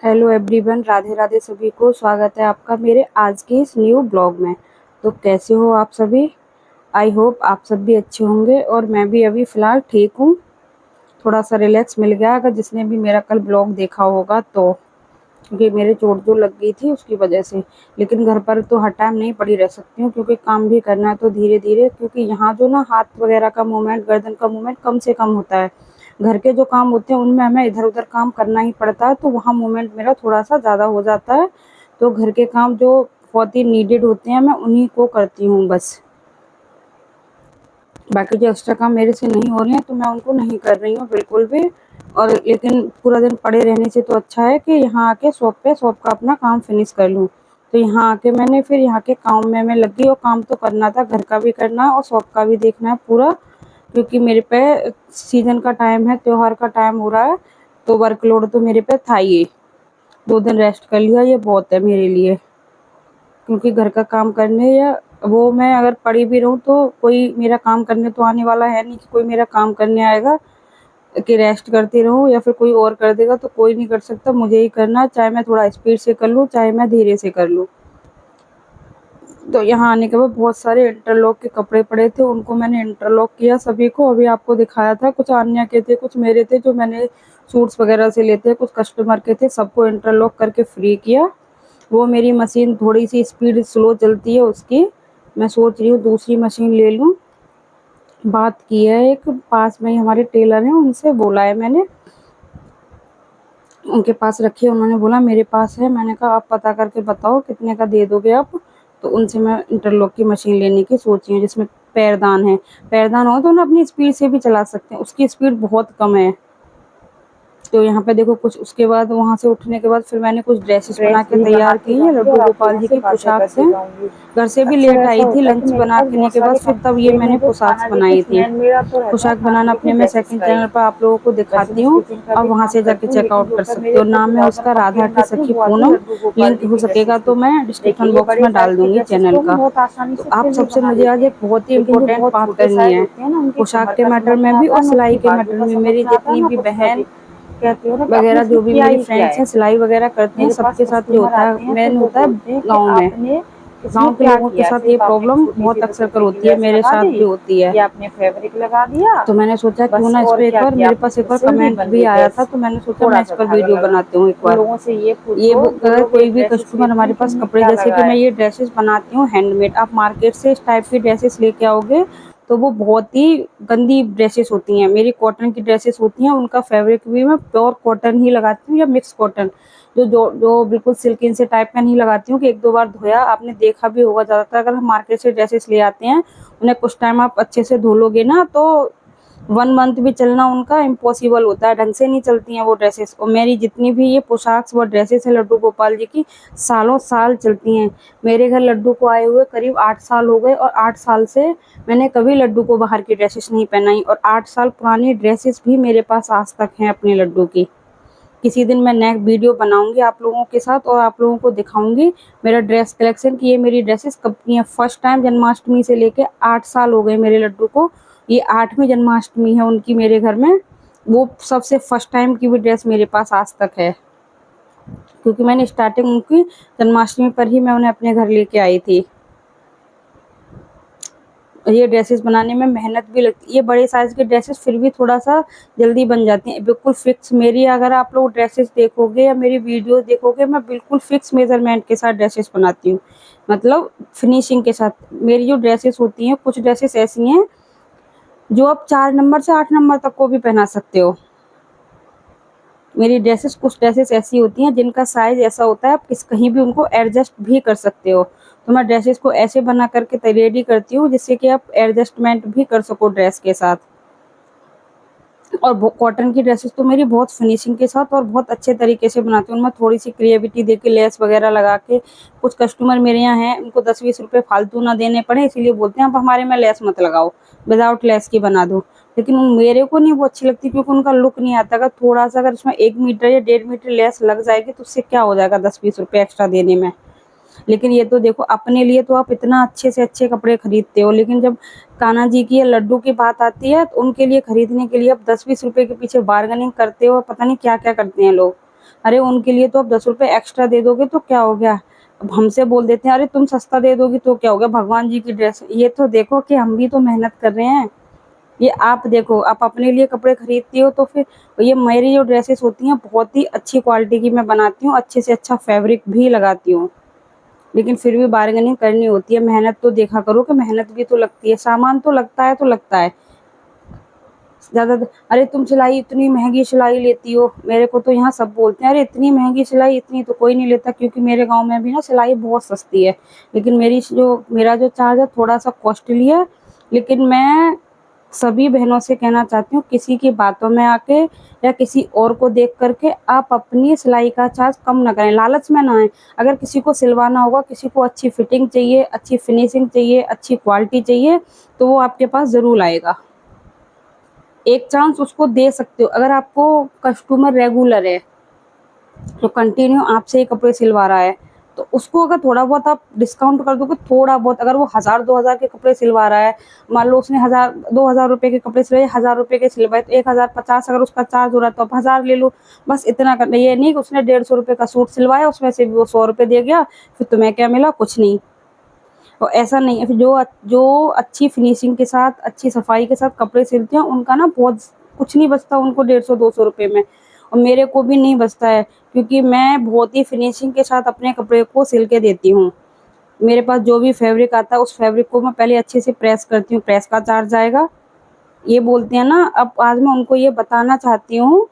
Hello everyone, Radhe Radhe सभी को। स्वागत है आपका मेरे आज के इस न्यू ब्लॉग में। तो कैसे हो आप सभी? आई होप आप सब भी अच्छे होंगे और मैं भी अभी फ़िलहाल ठीक हूँ। थोड़ा सा रिलैक्स मिल गया अगर जिसने भी मेरा कल ब्लॉग देखा होगा तो, क्योंकि मेरे चोट जो लग गई थी उसकी वजह से। लेकिन घर पर तो हर टाइम नहीं पड़ी रह सकती हूँ क्योंकि काम भी करना है, तो धीरे धीरे, क्योंकि यहाँ जो ना हाथ वगैरह का मूवमेंट, गर्दन का मूवमेंट कम से कम होता है। घर के जो काम होते हैं उनमें हमें इधर उधर काम करना ही पड़ता है, तो वहाँ मूवमेंट मेरा थोड़ा सा ज़्यादा हो जाता है। तो घर के काम जो बहुत ही नीडेड होते हैं मैं उन्हीं को करती हूँ बस। बाकी जो एक्स्ट्रा काम मेरे से नहीं हो रहे हैं तो मैं उनको नहीं कर रही हूँ बिल्कुल भी। और लेकिन पूरा दिन पड़े रहने से तो अच्छा है कि यहाँ आके शॉप का अपना काम फिनिश कर लूँ। तो यहाँ आके मैंने फिर यहाँ के काम में मैं लगी, और काम तो करना था, घर का भी करना है और शॉप का भी देखना है पूरा, क्योंकि मेरे पे सीजन का टाइम है, त्योहार का टाइम हो रहा है, तो वर्कलोड तो मेरे पे था ही। 2 दिन रेस्ट कर लिया ये बहुत है मेरे लिए, क्योंकि घर का काम करने या वो मैं अगर पड़ी भी रहूँ तो कोई मेरा काम करने तो आने वाला है नहीं कि कोई मेरा काम करने आएगा कि रेस्ट करती रहूँ या फिर कोई और कर देगा, तो कोई नहीं कर सकता, मुझे ही करना, चाहे मैं थोड़ा स्पीड से कर लूँ चाहे मैं धीरे से कर लूँ। तो यहाँ आने के बाद बहुत सारे इंटरलॉक के कपड़े पड़े थे, उनको मैंने इंटरलॉक किया सभी को, अभी आपको दिखाया था। कुछ अन्य के थे, कुछ मेरे थे जो मैंने सूट्स वगैरह से लेते हैं, कुछ कस्टमर के थे, सबको इंटरलॉक करके फ्री किया। वो मेरी मशीन थोड़ी सी स्पीड स्लो चलती है उसकी, मैं सोच रही हूँ दूसरी मशीन ले लूँ। बात की है, एक पास में ही हमारे टेलर हैं, उनसे बोला है मैंने, उनके पास रखी है, उन्होंने बोला मेरे पास है। मैंने कहा आप पता करके बताओ कितने का दे दोगे आप। तो उनसे मैं इंटरलॉक की मशीन लेने की सोची हूँ जिसमें पैरदान है। पैरदान हो तो ना अपनी स्पीड से भी चला सकते हैं, उसकी स्पीड बहुत कम है। तो यहाँ पे देखो, कुछ उसके बाद वहाँ से उठने के बाद फिर मैंने कुछ ड्रेसेस बना ड्रेस के भी तैयार बना के की है जाऊंगी लड्डू और आप गोपाल लोगों जी से की बातें पोशाक करती से। जाऊंगी। घर से भी अक्सर लेट ऐसा आई थी, होता है कि लंच मेरे बना पास करने बहुत के बाद सारे फिर काम तब होते ये हैं, मैंने लेकिन जो पोशाक खाना देखिए बनाई थी। मेन मेरा तो रहता है पोशाक खाना बनाना देखिए अपने मैं ड्रेसेस सेकंड का ही। चैनल पर आप लोगों को वैसे दिखाती मैं हूँ, स्टिचिंग का आप भी वहाँ काम से जाके करती हूँ, लेकिन चेकआउट जो कर सर सकते मेरे हो। को नाम है ज़्यादातर उसका राधा कंप्लेंट की आती है सखी वो आती है पूनम। लड्डू गोपाल लिंक जी हो की सकेगा ड्रेसेस तो की। मैं डिस्क्रिप्शन देखिए ये बॉक्स बड़े में साइज डाल की दूंगी ड्रेसेस चैनल को हम का। बहुत आसानी तो से आप फिर भी सबसे बना मुझे लेते आज हैं, एक बहुत ही लेकिन जो इम्पोर्टेंट बहुत बात छोटे करनी साइज है, होते हैं ना उनकी पोशाक कमर के का मैटर समझ नहीं में भी आता और है, ना सिलाई उसकी के बाजू मैटर का में। समझ मेरी में आता है, जितनी ना भी कुछ बहन फैब्रिक। कहती हो ना कि आपने वगैरह इसमें जो भी किया मेरी ही क्या फ्रेंड्स है। हैं सिलाई वगैरह करती हैं, मेरे पास सबके साथ ये कस्टमर होता है, आते हैं तो मेन वो होता है बोलते हैं कि गाँव में। आपने इसमें गाँव के क्या लोगों के किया, साथ ये सिर्फ आपने एक प्रॉब्लम छोटी सी बहुत 10 अक्सर कर रुपए की होती है, लेस मेरे लगा साथ भी दी होती है। या आपने फैब्रिक लगा दिया, तो मैंने सोचा क्यों बस। ना इस और पे एक क्या बार, किया मेरे आपने, पास एक फिर बार सिल दी, कमेंट बन भी गई आया था, ड्रेस। तो मैंने सोचा मैं थोड़ा इस सा पर धागा वीडियो लगा। बनाती हूँ एक उन बार। लोगों से ये ये पूछो जो अगर लोग ये कोई भी ड्रेसेस कस्टमर लेते हमारे हैं कि पास इनमें कपड़े, क्या जैसे लगा कि मैं है। ये ड्रेसेस बनाती हूँ हैंडमेड, आप मार्केट से इस टाइप की ड्रेसेस लेके आओगे तो वो बहुत ही गंदी ड्रेसेस होती हैं। मेरी कॉटन की ड्रेसेस होती हैं, उनका फैब्रिक भी मैं प्योर कॉटन ही लगाती हूँ या मिक्स कॉटन, जो जो जो बिल्कुल सिल्किन से टाइप का नहीं लगाती हूँ कि 1-2 बार धोया। आपने देखा भी होगा, ज़्यादातर अगर हम मार्केट से ड्रेसेस ले आते हैं, उन्हें कुछ टाइम आप अच्छे से धो लोगे ना तो 1 मंथ भी चलना उनका इम्पॉसिबल होता है, ढंग से नहीं चलती हैं वो ड्रेसेस। और मेरी जितनी भी ये पोशाक व ड्रेसेस हैं लड्डू गोपाल जी की, सालों साल चलती हैं। मेरे घर लड्डू को आए हुए करीब 8 साल हो गए, और 8 साल से मैंने कभी लड्डू को बाहर की ड्रेसेस नहीं पहनाई, और 8 साल पुरानी ड्रेसेस भी मेरे पास आज तक हैं अपने लड्डू की। किसी दिन मैं नेक्स्ट वीडियो बनाऊंगी आप लोगों के साथ और आप लोगों को दिखाऊंगी मेरा ड्रेस कलेक्शन की ये मेरी ड्रेसेस कब की हैं। फर्स्ट टाइम जन्माष्टमी से लेके 8 साल हो गए मेरे लड्डू को, ये 8वीं जन्माष्टमी है उनकी मेरे घर में। वो सबसे फर्स्ट टाइम की भी ड्रेस मेरे पास आज तक है, क्योंकि मैंने स्टार्टिंग उनकी जन्माष्टमी पर ही मैं उन्हें अपने घर लेके आई थी। ये ड्रेसेस बनाने में मेहनत भी लगती है, ये बड़े साइज़ की ड्रेसेस फिर भी थोड़ा-सा जल्दी बन जाती हैं, बिल्कुल फिक्स। मेरी अगर आप लोग ड्रेसेस देखोगे या मेरी वीडियोज़ देखोगे, मैं बिल्कुल फिक्स मेज़रमेंट के साथ ड्रेसेस बनाती हूँ, मतलब फिनिशिंग के साथ। मेरी जो ड्रेसेस होती हैं, कुछ ड्रेसेस ऐसी हैं जो आप 4 नंबर से 8 नंबर तक को भी पहना सकते हो। मेरी ड्रेसेस, कुछ ड्रेसेस ऐसी होती हैं जिनका साइज़ ऐसा होता है, आप कहीं भी उनको एडजस्ट भी कर सकते हो। तो मैं ड्रेसेस को ऐसे बना करके रेडी करती हूँ जिससे कि आप एडजस्टमेंट भी कर सको ड्रेस के साथ। और कॉटन की ड्रेसेस तो मेरी बहुत फिनिशिंग के साथ और बहुत अच्छे तरीके से बनाती हूँ। उनमें थोड़ी सी क्रिएटिविटी देके, लेस वगैरह लगा के। कुछ कस्टमर मेरे यहाँ हैं, उनको 10-20 रुपए फालतू ना देने पड़े, इसीलिए बोलते हैं आप हमारे में लेस मत लगाओ, विदाउट लेस की बना दो। लेकिन मेरे को नहीं वो अच्छी लगती, क्योंकि उनका लुक नहीं आता। अगर थोड़ा सा, अगर इसमें 1 मीटर या 1.5 मीटर लेस लग जाएगी तो उससे क्या हो जाएगा 10-20 रुपए एक्स्ट्रा देने में। लेकिन ये तो देखो, अपने लिए तो आप इतना अच्छे से अच्छे कपड़े खरीदते हो, लेकिन जब कान्हा जी की या लड्डू की बात आती है तो उनके लिए खरीदने के लिए आप 10-20 रुपए के पीछे बार्गेनिंग करते हो, पता नहीं क्या क्या करते हैं लोग। अरे उनके लिए तो अब 10 रुपए एक्स्ट्रा दे दोगे तो क्या हो गया? अब हमसे बोल देते हैं अरे तुम सस्ता दे दोगी तो क्या हो गया, भगवान जी की ड्रेस। ये तो देखो कि हम भी तो मेहनत कर रहे हैं। ये आप देखो, आप अपने लिए कपड़े खरीदती हो तो फिर ये मेरी जो ड्रेसेस होती हैं बहुत ही अच्छी क्वालिटी की मैं बनाती हूँ, अच्छे से अच्छा फैब्रिक भी लगाती हूँ। लेकिन फिर भी बार्गेनिंग करनी होती है, मेहनत तो देखा करो कि मेहनत भी तो लगती है, सामान तो लगता है तो लगता है। ज़्यादा अरे तुम सिलाई इतनी महंगी सिलाई लेती हो, मेरे को तो यहाँ सब बोलते हैं अरे इतनी महंगी सिलाई, इतनी तो कोई नहीं लेता, क्योंकि मेरे गाँव में भी ना सिलाई बहुत सस्ती है। लेकिन मेरा जो चार्ज है थोड़ा सा कॉस्टली है। लेकिन मैं सभी बहनों से कहना चाहती हूँ, किसी की बातों में आके या किसी और को देख करके आप अपनी सिलाई का चार्ज कम ना करें, लालच में ना आए। अगर किसी को सिलवाना होगा, किसी को अच्छी फिटिंग चाहिए, अच्छी फिनिशिंग चाहिए, अच्छी क्वालिटी चाहिए, तो वो आपके पास ज़रूर आएगा। एक चांस उसको दे सकते हो। अगर आपको कस्टमर रेगुलर है जो कंटिन्यू आपसे ही कपड़े सिलवा रहा है, तो उसको अगर थोड़ा बहुत आप डिस्काउंट कर दोगे, थोड़ा बहुत, अगर वो 1000-2000 के कपड़े सिलवा रहा है, मान लो उसने 1000-2000 रुपए के कपड़े सिलवाए, 1000 रुपए के सिलवाए, तो 1050 अगर उसका चार्ज हो रहा है तो आप 1000 ले लो। बस इतना करना, ये नहीं कि उसने 150 रुपए का सूट सिलवाया, उसमें से भी वो 100 रुपए दे गया, फिर तुम्हें क्या मिला? कुछ नहीं। और ऐसा नहीं है। फिर जो अच्छी फिनिशिंग के साथ, अच्छी सफाई के साथ कपड़े सिलते हैं, उनका ना बहुत कुछ नहीं बचता उनको 150-200 रुपए में, और मेरे को भी नहीं बचता है, क्योंकि मैं बहुत ही फिनिशिंग के साथ अपने कपड़े को सिल के देती हूँ। मेरे पास जो भी फैब्रिक आता है उस फैब्रिक को मैं पहले अच्छे से प्रेस करती हूँ, प्रेस का चार्ज आएगा। ये बोलते हैं ना, अब आज मैं उनको ये बताना चाहती हूँ,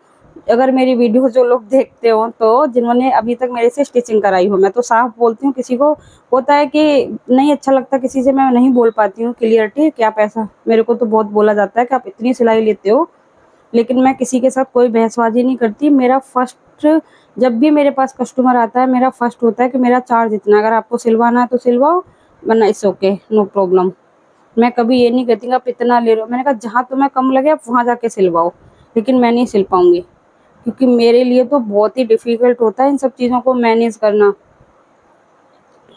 अगर मेरी वीडियो जो लोग देखते हो तो जिन्होंने अभी तक मेरे से स्टिचिंग कराई हो, मैं तो साफ बोलती हूँ। किसी को होता है कि नहीं अच्छा लगता, किसी से मैं नहीं बोल पाती हूँ क्लियरिटी, क्या पैसा, मेरे को तो बहुत बोला जाता है कि आप इतनी सिलाई लेते हो, लेकिन मैं किसी के साथ कोई बहसबाजी नहीं करती। मेरा फर्स्ट, जब भी मेरे पास कस्टमर आता है, मेरा फर्स्ट होता है कि मेरा चार्ज इतना, अगर आपको सिलवाना है तो सिलवाओ, वरना इट्स ओके, नो प्रॉब्लम। मैं कभी ये नहीं कहती कि आप इतना ले रहे हो, मैंने कहा जहाँ तुम्हें कम लगे आप वहाँ जाके सिलवाओ, लेकिन मैं नहीं सिल पाऊँगी, क्योंकि मेरे लिए तो बहुत ही डिफ़िकल्ट होता है इन सब चीज़ों को मैनेज करना।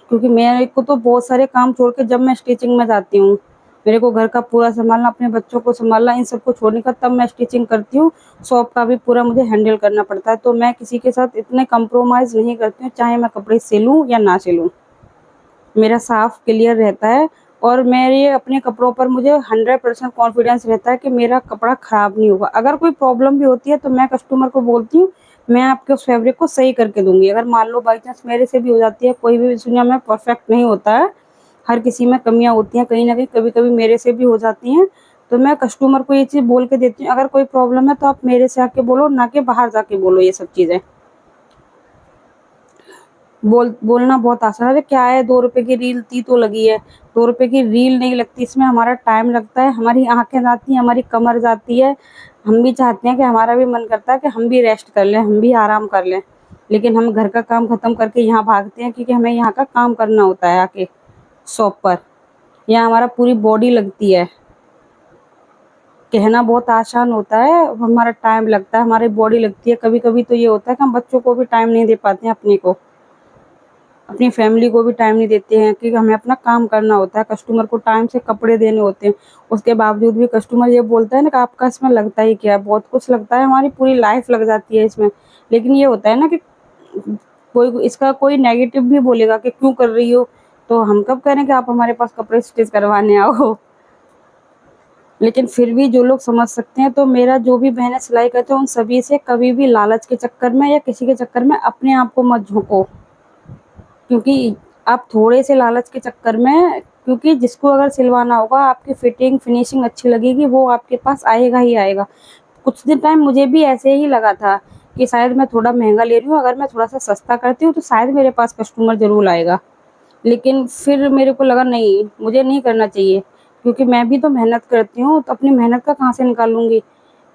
क्योंकि मेरे को तो बहुत सारे काम छोड़ के जब मैं स्टिचिंग में जाती हूँ, मेरे को घर का पूरा सँभालना, अपने बच्चों को सँभालना, इन सबको छोड़ने का तब मैं स्टिचिंग करती हूँ। शॉप का भी पूरा मुझे हैंडल करना पड़ता है, तो मैं किसी के साथ इतने कंप्रोमाइज़ नहीं करती हूँ, चाहे मैं कपड़े सिलूँ या ना सिलूँ। मेरा साफ क्लियर रहता है, और मेरे अपने कपड़ों पर मुझे 100% कॉन्फिडेंस रहता है कि मेरा कपड़ा ख़राब नहीं होगा। अगर कोई प्रॉब्लम भी होती है तो मैं कस्टमर को बोलती हूँ, मैं आपके उस फैब्रिक को सही करके दूँगी। अगर मान लो बाई चांस मेरे से भी हो जाती है, कोई भी इस दुनिया में परफेक्ट नहीं होता है, हर किसी में कमियाँ होती हैं, कहीं न कहीं कभी-कभी मेरे से भी हो जाती हैं, तो मैं कस्टमर को ये चीज़ बोल के देती हूँ, अगर कोई प्रॉब्लम है तो आप मेरे से आके बोलो, ना कि बाहर जाके बोलो ये सब चीज़ें। बोलना बहुत आसान है, अरे क्या है 2 रुपए की रील ती तो लगी है, 2 रुपए की रील नहीं लगती, इसमें हमारा टाइम लगता है, हमारी आँखें जाती हैं, हमारी कमर जाती है। हम भी चाहते हैं कि हमारा भी मन करता है कि हम भी रेस्ट कर लें, हम भी आराम कर लें। लेकिन हम घर का काम ख़त्म करके यहाँ भागते हैं, क्योंकि हमें यहाँ का काम करना होता है आके शॉप पर। यहाँ हमारा पूरी बॉडी लगती है। कहना बहुत आसान होता है, हमारा टाइम लगता है, हमारी बॉडी लगती है। कभी-कभी तो ये होता है कि हम बच्चों को भी टाइम नहीं दे पाते हैं अपने को। अपनी फैमिली को भी टाइम नहीं देते हैं, क्योंकि हमें अपना काम करना होता है, कस्टमर को टाइम से कपड़े देने होते हैं। उसके बावजूद भी कस्टमर ये बोलता है ना कि आपका इसमें लगता ही क्या है, बहुत कुछ लगता है, हमारी पूरी लाइफ लग जाती है इसमें। लेकिन ये होता है ना कि कोई इसका कोई नेगेटिव भी बोलेगा कि क्यों कर रही हो, तो हम कब कह रहे हैं कि आप हमारे पास कपड़े स्टिच करवाने आओ। लेकिन फिर भी जो लोग समझ सकते हैं, तो मेरा जो भी बहनें सिलाई करते हैं उन सभी से कभी भी लालच के चक्कर में या किसी के चक्कर में अपने आप को मत झोंको। क्योंकि आप थोड़े से लालच के चक्कर में, क्योंकि जिसको अगर सिलवाना होगा, आपकी फिटिंग फिनिशिंग अच्छी लगेगी, वो आपके पास आएगा ही आएगा। कुछ दिन टाइम मुझे भी ऐसे ही लगा था कि शायद मैं थोड़ा महंगा ले रही हूँ, अगर मैं थोड़ा सा सस्ता करती हूँ तो शायद मेरे पास कस्टमर ज़रूर आएगा। लेकिन फिर मेरे को लगा नहीं, मुझे नहीं करना चाहिए, क्योंकि मैं भी तो मेहनत करती हूँ, तो अपनी मेहनत का कहाँ से निकालूँगी।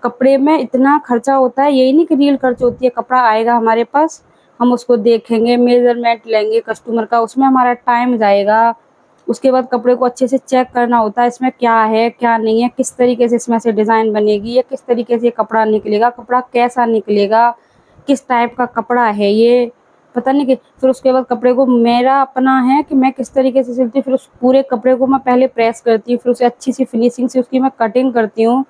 कपड़े में इतना खर्चा होता है, यही नहीं कि रील खर्च होती है, कपड़ा आएगा हमारे पास, हम उसको देखेंगे, मेज़रमेंट लेंगे कस्टमर का, उसमें हमारा टाइम जाएगा। उसके बाद कपड़े को अच्छे से चेक करना होता है, इसमें क्या है, क्या नहीं है, किस तरीके से इसमें से डिज़ाइन बनेगी, या किस तरीके से ये कपड़ा निकलेगा, कपड़ा कैसा निकलेगा, किस टाइप का कपड़ा है ये, पता नहीं कि फिर उसके बाद कपड़े को, मेरा अपना है कि मैं किस तरीके से सिलती हूँ, फिर उस पूरे कपड़े को मैं पहले प्रेस करती हूँ, फिर उसे अच्छी सी फिनिशिंग से उसकी मैं कटिंग करती हूँ,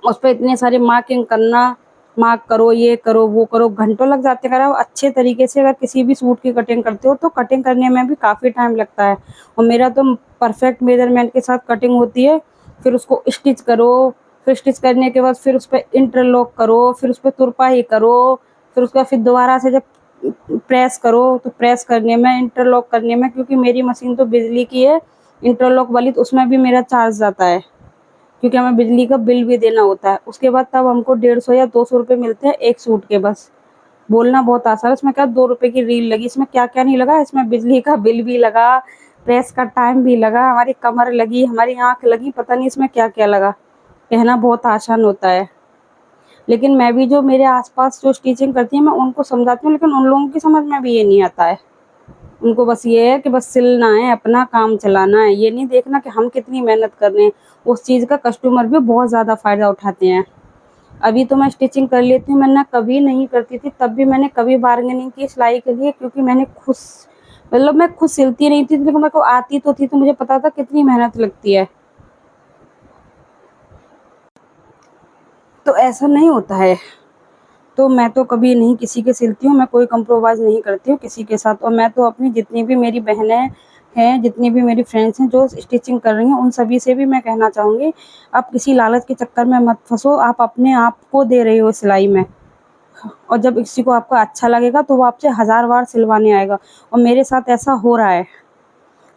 उस पे इतने सारे मार्किंग करना, मार्क करो, ये करो, वो करो, घंटों लग जाते हैं। अगर आप अच्छे तरीके से अगर किसी भी सूट की कटिंग करते हो तो कटिंग करने में भी काफ़ी टाइम लगता है। और मेरा तो परफेक्ट मेजरमेंट के साथ कटिंग होती है। फिर उसको स्टिच करो, फिर स्टिच करने के बाद फिर उस पर इंटरलॉक करो, फिर उस पर तुरपाई करो, फिर उसका फिर दोबारा से जब प्रेस करो तो प्रेस करने में, इंटरलॉक करने में, क्योंकि मेरी मशीन तो बिजली की है इंटरलॉक वाली, तो उसमें भी मेरा चार्ज जाता है, क्योंकि हमें बिजली का बिल भी देना होता है। उसके बाद तब हमको 150 या 200 रुपये मिलते हैं एक सूट के। बस बोलना बहुत आसान है, इसमें क्या 2 रुपये की रील लगी, इसमें क्या क्या नहीं लगा। इसमें बिजली का बिल भी लगा, प्रेस का टाइम भी लगा, हमारी कमर लगी, हमारी आँख लगी, पता नहीं इसमें क्या क्या लगा। कहना बहुत आसान होता है, लेकिन मैं भी जो मेरे आसपास जो स्टिचिंग करती हैं मैं उनको समझाती हूँ, लेकिन उन लोगों की समझ में भी ये नहीं आता है। उनको बस ये है कि बस सिलना है, अपना काम चलाना है, ये नहीं देखना कि हम कितनी मेहनत कर रहे हैं। उस चीज़ का कस्टमर भी बहुत ज़्यादा फ़ायदा उठाते हैं। अभी तो मैं स्टिचिंग कर लेती हूँ, मैं कभी नहीं करती थी, तब भी मैंने कभी बार्गेनिंग की सिलाई के लिए, क्योंकि मैंने खुद मतलब मैं खुद सिलती नहीं थी, लेकिन मेरे को आती तो थी, तो मुझे पता था कितनी मेहनत लगती है। तो ऐसा नहीं होता है। तो मैं तो कभी नहीं किसी के सिलती हूँ, मैं कोई कंप्रोमाइज़ नहीं करती हूँ किसी के साथ। और मैं तो अपनी जितनी भी मेरी बहनें हैं, जितनी भी मेरी फ्रेंड्स हैं जो स्टिचिंग कर रही हैं, उन सभी से भी मैं कहना चाहूँगी, आप किसी लालच के चक्कर में मत फँसो। आप अपने आप को दे रहे हो सिलाई में, और जब किसी को आपका अच्छा लगेगा तो वो आपसे 1000 बार सिलवाने आएगा। और मेरे साथ ऐसा हो रहा है।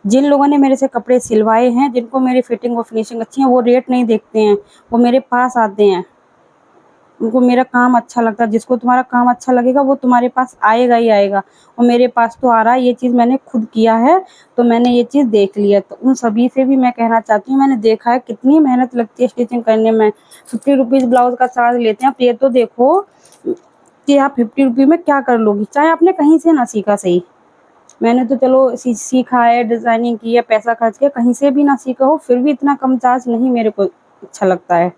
जिन लोगों ने मेरे से कपड़े सिलवाए हैं, जिनको मेरी फिटिंग और फिनिशिंग अच्छी है, वो रेट नहीं देखते हैं, वो मेरे पास आते हैं। उनको मेरा काम अच्छा लगता है। जिसको तुम्हारा काम अच्छा लगेगा वो तुम्हारे पास आएगा ही आएगा। और मेरे पास तो आ रहा है, ये चीज़ मैंने खुद किया है, तो मैंने ये चीज़ देख ली है। तो उन सभी से भी मैं कहना चाहती हूँ, मैंने देखा है कितनी मेहनत लगती है स्टिचिंग करने में। 50 रुपीज़ ब्लाउज़ का चार्ज लेते हैं। आप ये तो देखो कि आप 50 रुपये में क्या कर लोगी, चाहे आपने कहीं से ना सीखा सही। मैंने तो चलो सीखा है, डिज़ाइनिंग की है, पैसा खर्च किया, कहीं से भी ना सीखा हो, फिर भी इतना कम चार्ज नहीं मेरे को अच्छा लगता है।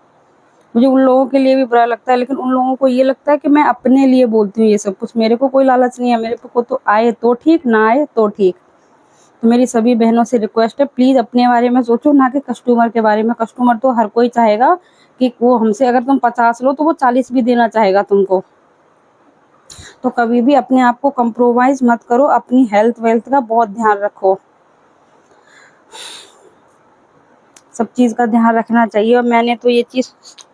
मुझे उन लोगों के लिए भी बुरा लगता है, लेकिन उन लोगों को ये लगता है कि मैं अपने लिए बोलती हूँ ये सब कुछ। मेरे को कोई लालच नहीं है, मेरे को तो आए तो ठीक, ना आए तो ठीक। तो मेरी सभी बहनों से रिक्वेस्ट है, प्लीज़ अपने बारे में सोचो, ना कि कस्टमर के बारे में। कस्टमर तो हर कोई चाहेगा कि वो हमसे, अगर तुम 50 लो तो वो 40 भी देना चाहेगा तुमको। तो कभी भी अपने आप को कंप्रोमाइज़ मत करो, अपनी हेल्थ वेल्थ का बहुत ध्यान रखो। सब चीज़ का ध्यान रखना चाहिए। और मैंने तो ये चीज़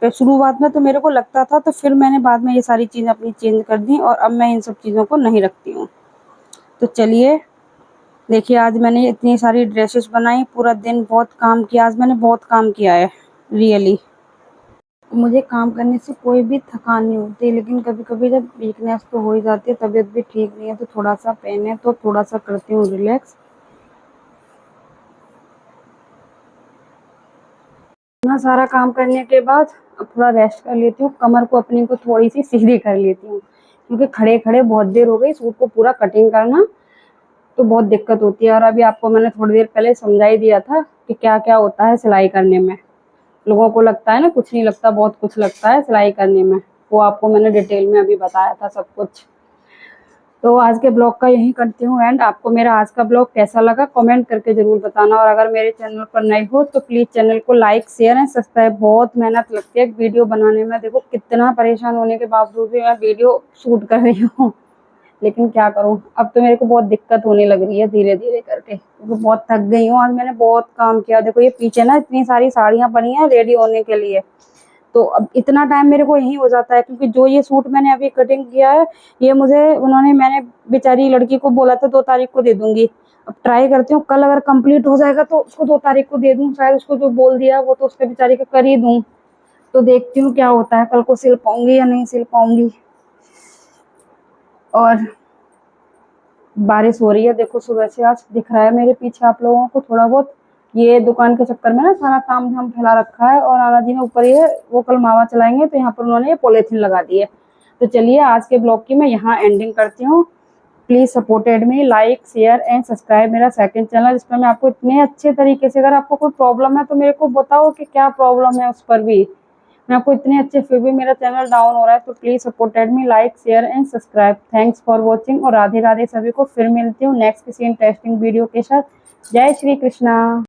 शुरुआत में तो मेरे को लगता था, तो फिर मैंने बाद में ये सारी चीज़ें अपनी चेंज कर दी, और अब मैं इन सब चीज़ों को नहीं रखती हूँ। तो चलिए, देखिए आज मैंने इतनी सारी ड्रेसेस बनाई, पूरा दिन बहुत काम किया, आज मैंने बहुत काम किया है रियली। मुझे काम करने से कोई भी थकान नहीं होती, लेकिन कभी-कभी जब वीकनेस तो हो ही जाती है, तबीयत भी ठीक नहीं है, तो थोड़ा-सा पेन है, तो थोड़ा-सा करती हूँ रिलैक्स। इतना सारा काम करने के बाद अब थोड़ा रेस्ट कर लेती हूँ, कमर को अपनी को थोड़ी-सी सीधी कर लेती हूँ, क्योंकि खड़े-खड़े बहुत देर हो गई, सूट को पूरा कटिंग करना तो बहुत दिक्कत होती है। और अभी आपको मैंने थोड़ी देर पहले समझा ही दिया था कि क्या-क्या होता है सिलाई करने में। लोगों को लगता है ना कुछ नहीं लगता, बहुत कुछ लगता है सिलाई करने में, वो आपको मैंने डिटेल में अभी बताया था सब कुछ। तो आज के ब्लॉग का यहीं करती हूँ एंड। आपको मेरा आज का ब्लॉग कैसा लगा कमेंट करके ज़रूर बताना। और अगर मेरे चैनल पर नए हो तो प्लीज़ चैनल को लाइक, शेयर एंड सब्सक्राइब। बहुत मेहनत लगती है वीडियो बनाने में, देखो कितना परेशान होने के बावजूद भी मैं वीडियो शूट कर रही हूँ। लेकिन क्या करूँ, अब तो मेरे को बहुत दिक्कत होने लग रही है धीरे धीरे करके, क्योंकि बहुत थक गई हूँ। आज मैंने बहुत काम किया। देखो ये पीछे ना इतनी सारी साड़ियाँ पड़ी हैं रेडी होने के लिए, तो अब इतना टाइम मेरे को यही हो जाता है, क्योंकि जो ये सूट मैंने अभी कटिंग किया है, ये मैंने बेचारी लड़की को बोला था 2 तारीख को दे दूंगी। अब ट्राई करती हूँ, कल अगर कंप्लीट हो जाएगा तो उसको 2 तारीख को दे दूँ। शायद उसको जो बोल दिया वो तो उसके बेचारी का कर ही दूँ। तो देखती हूँ क्या होता है, कल को सिल पाऊंगी या नहीं सिल पाऊंगी। और बारिश हो रही है, देखो सुबह से आज दिख रहा है मेरे पीछे आप लोगों को थोड़ा बहुत। ये दुकान के चक्कर में ना सारा काम धाम फैला रखा है, और आना जी ने ऊपर ये वो कल मावा चलाएंगे, तो यहाँ पर उन्होंने ये पॉलीथीन लगा दी है। तो चलिए आज के ब्लॉग की मैं यहाँ एंडिंग करती हूँ। Please supported me, like, share and subscribe मेरा सेकंड चैनल, जिसमें मैं आपको इतने अच्छे तरीके से, अगर आपको कोई प्रॉब्लम है तो मेरे को बताओ कि क्या प्रॉब्लम है, उस पर भी मैं आपको इतने अच्छे, फिर भी मेरा चैनल डाउन हो रहा है। तो please supported me, like, share and subscribe. Thanks for watching, और राधे राधे सभी को। फिर मिलती हूँ नेक्स्ट किसी इंटरेस्टिंग वीडियो के साथ। जय श्री कृष्णा।